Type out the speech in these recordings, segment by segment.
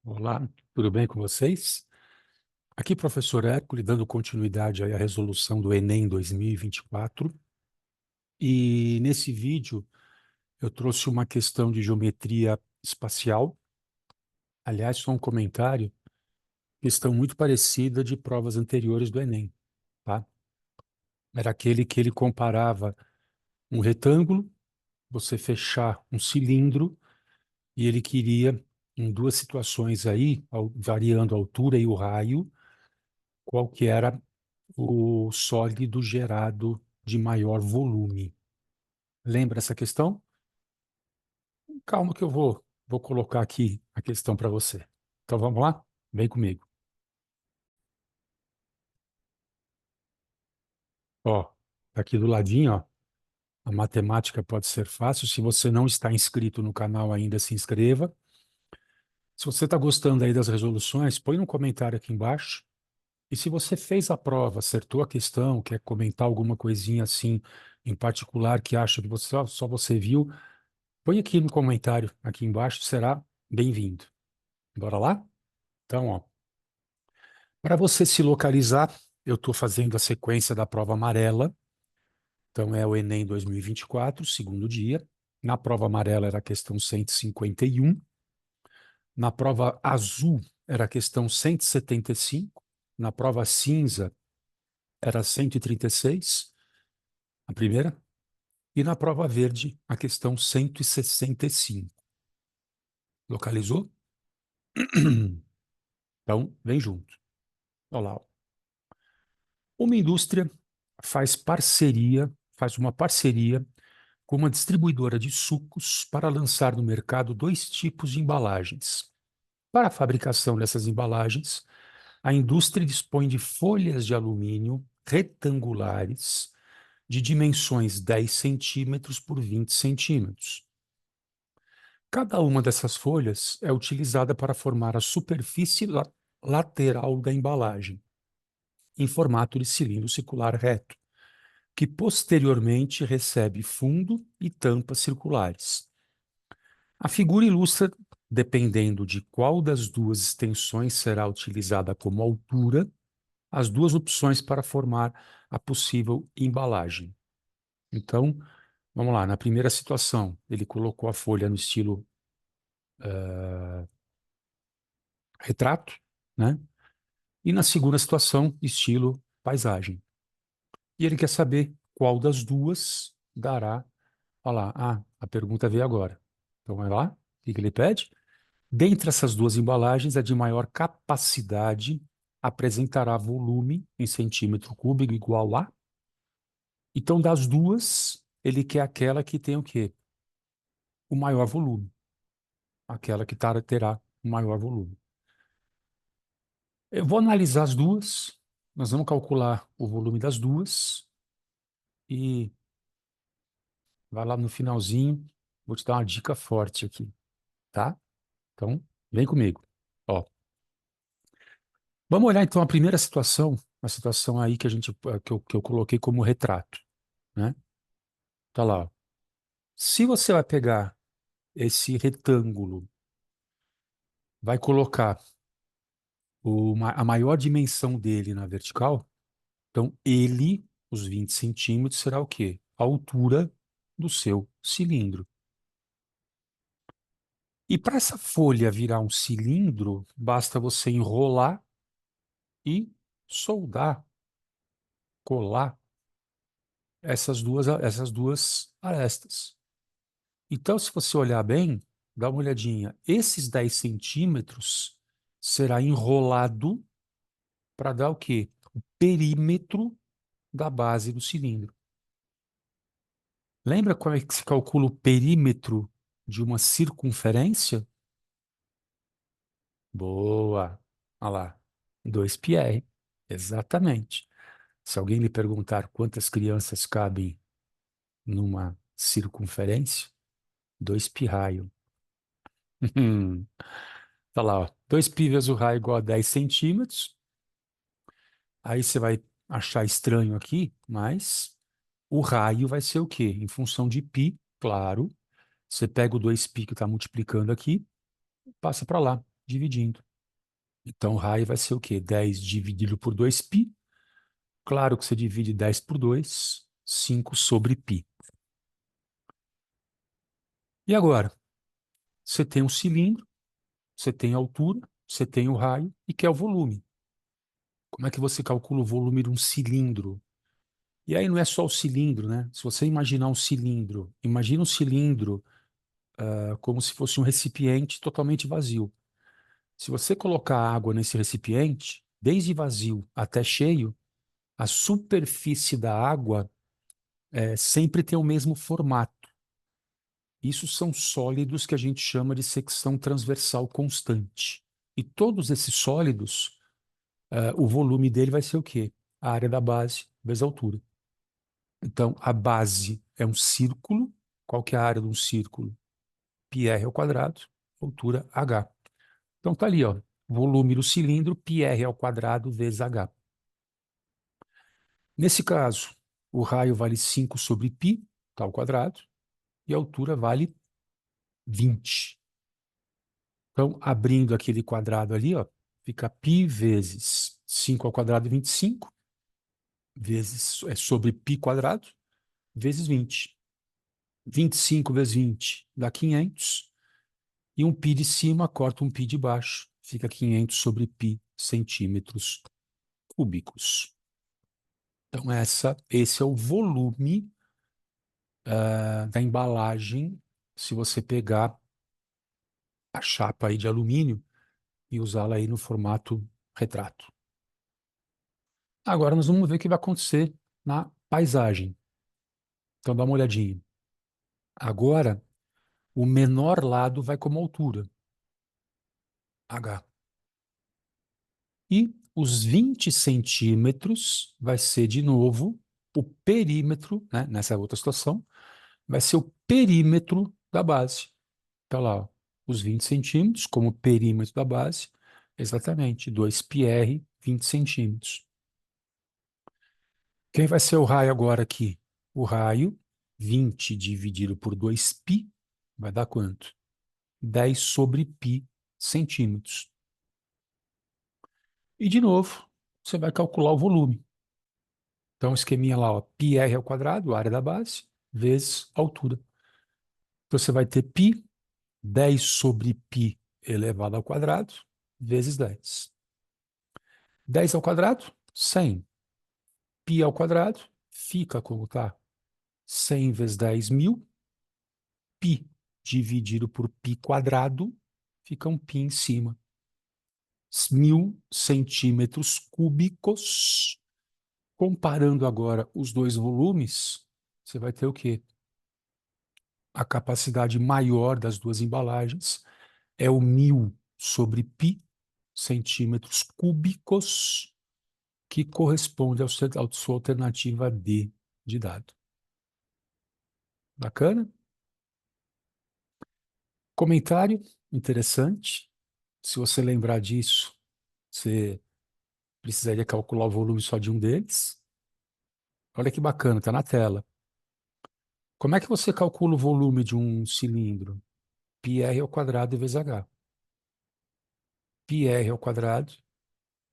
Olá, tudo bem com vocês? Aqui, professor Hércules, dando continuidade aí à resolução do Enem 2024. E nesse vídeo eu trouxe uma questão de geometria espacial. Aliás, só um comentário, questão muito parecida de provas anteriores do Enem, tá? Era aquele que ele comparava um retângulo, você fechar um cilindro, e ele queria, em duas situações aí, variando a altura e o raio, qual que era o sólido gerado de maior volume. Lembra essa questão? Calma que eu vou colocar aqui a questão para você. Então vamos lá? Vem comigo. Ó, tá aqui do ladinho, ó, a matemática pode ser fácil. Se você não está inscrito no canal ainda, se inscreva. Se você está gostando aí das resoluções, põe um comentário aqui embaixo. E se você fez a prova, acertou a questão, quer comentar alguma coisinha assim em particular que acha que você, só você viu, põe aqui no comentário, aqui embaixo, será bem-vindo. Bora lá? Então, ó, para você se localizar, eu estou fazendo a sequência da prova amarela. Então, é o Enem 2024, segundo dia. Na prova amarela era a questão 151. Na prova azul era a questão 175. Na prova cinza era 136, a primeira. E na prova verde, a questão 165. Localizou? Então, vem junto. Olha lá. Uma indústria faz uma parceria com uma distribuidora de sucos para lançar no mercado dois tipos de embalagens. Para a fabricação dessas embalagens, a indústria dispõe de folhas de alumínio retangulares de dimensões 10 centímetros por 20 centímetros. Cada uma dessas folhas é utilizada para formar a superfície lateral da embalagem, em formato de cilindro circular reto, que posteriormente recebe fundo e tampas circulares. A figura ilustra, dependendo de qual das duas extensões será utilizada como altura, as duas opções para formar a possível embalagem. Então, vamos lá, na primeira situação, ele colocou a folha no estilo retrato, né? E na segunda situação, estilo paisagem. E ele quer saber qual das duas dará. Olha lá, a pergunta veio agora. Então, vai lá, o que ele pede? Dentre essas duas embalagens, a de maior capacidade apresentará volume em centímetro cúbico igual a. Então, das duas, ele quer aquela que tem o quê? O maior volume. Aquela que terá o maior volume. Eu vou analisar as duas, nós vamos calcular o volume das duas e vai lá no finalzinho, vou te dar uma dica forte aqui, tá? Então, vem comigo. Ó, vamos olhar então a situação aí que que eu coloquei como retrato, né? Tá lá, ó. Se você vai pegar esse retângulo, vai colocar a maior dimensão dele na vertical, então ele, os 20 centímetros, será o quê? A altura do seu cilindro. E para essa folha virar um cilindro, basta você enrolar e soldar, colar essas duas arestas. Então, se você olhar bem, dá uma olhadinha, esses 10 centímetros será enrolado para dar o quê? O perímetro da base do cilindro. Lembra como é que se calcula o perímetro de uma circunferência? Boa! Olha lá, 2πr. Exatamente. Se alguém lhe perguntar quantas crianças cabem numa circunferência, 2π. Tá lá, ó. 2π vezes o raio igual a 10 centímetros. Aí você vai achar estranho aqui, mas o raio vai ser o quê? Em função de π, claro. Você pega o 2π que está multiplicando aqui, passa para lá. dividindo. Então, o raio vai ser o quê? 10 dividido por 2π. Claro que você divide 10 por 2, 5 sobre π. E agora? Você tem um cilindro, você tem a altura, você tem o raio e quer o volume. Como é que você calcula o volume de um cilindro? E aí não é só o cilindro, né? Se você imaginar um cilindro, imagina um cilindro como se fosse um recipiente totalmente vazio. Se você colocar água nesse recipiente, desde vazio até cheio, a superfície da água sempre tem o mesmo formato. Isso são sólidos que a gente chama de secção transversal constante. E todos esses sólidos, o volume dele vai ser o quê? A área da base vezes a altura. Então, a base é um círculo. Qual que é a área de um círculo? πr ao quadrado, altura h. Então, tá ali, ó, volume do cilindro, πr ao quadrado vezes h. Nesse caso, o raio vale 5 sobre π, tá ao quadrado, e a altura vale 20. Então, abrindo aquele quadrado ali, ó, fica π vezes 5 ao quadrado, 25, vezes, sobre π quadrado, vezes 20. 25 vezes 20 dá 500, e um π de cima corta um π de baixo, fica 500 sobre π centímetros cúbicos. Então, esse é o volume da embalagem, se você pegar a chapa aí de alumínio e usá-la aí no formato retrato. Agora nós vamos ver o que vai acontecer na paisagem. Então dá uma olhadinha. Agora, o menor lado vai como altura, H. E os 20 centímetros vai ser, de novo, o perímetro, né, nessa outra situação, vai ser o perímetro da base. Então lá, ó, os 20 centímetros como perímetro da base, exatamente, 2πr, 20 centímetros. Quem vai ser o raio agora aqui? O raio, 20 dividido por 2π, vai dar quanto? 10 sobre π centímetros. E, de novo, você vai calcular o volume. Então, esqueminha lá, ó, πr ao quadrado, a área da base, vezes a altura. Então, você vai ter π, 10 sobre π elevado ao quadrado, vezes 10. 10 ao quadrado, 100. Π ao quadrado, fica como está. 100 vezes 10, 1000. Π dividido por π quadrado, fica um π em cima. 1000 centímetros cúbicos. Comparando agora os dois volumes, você vai ter o quê? A capacidade maior das duas embalagens é o 1000 sobre π centímetros cúbicos, que corresponde à sua alternativa D de dado. Bacana? Comentário interessante. Se você lembrar disso, você precisaria calcular o volume só de um deles. Olha que bacana, está na tela. Como é que você calcula o volume de um cilindro? πr ao quadrado vezes h. πr ao quadrado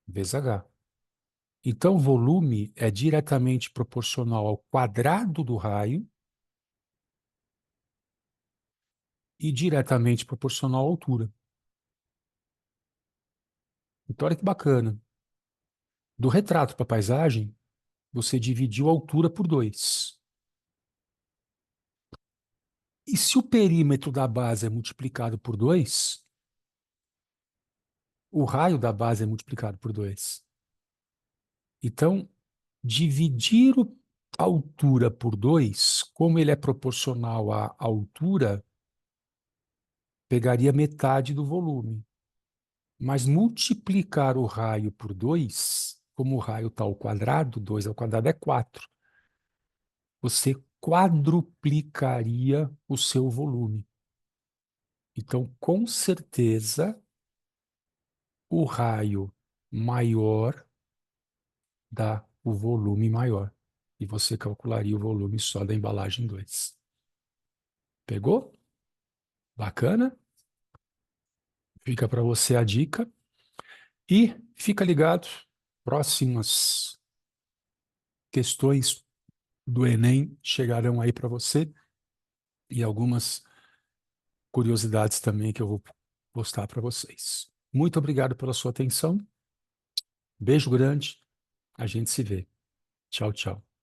vezes h. Então, o volume é diretamente proporcional ao quadrado do raio e diretamente proporcional à altura. Então, olha que bacana. Do retrato para a paisagem, você dividiu a altura por 2. E se o perímetro da base é multiplicado por 2, o raio da base é multiplicado por 2. Então, dividir a altura por 2, como ele é proporcional à altura, pegaria metade do volume. Mas multiplicar o raio por 2, como o raio está ao quadrado, 2 ao quadrado é 4, você quadruplicaria o seu volume. Então, com certeza, o raio maior dá o volume maior. E você calcularia o volume só da embalagem 2. Pegou? Bacana? Fica para você a dica. E fica ligado, próximas questões do Enem chegarão aí para você e algumas curiosidades também que eu vou postar para vocês. Muito obrigado pela sua atenção. Beijo grande. A gente se vê. Tchau, tchau.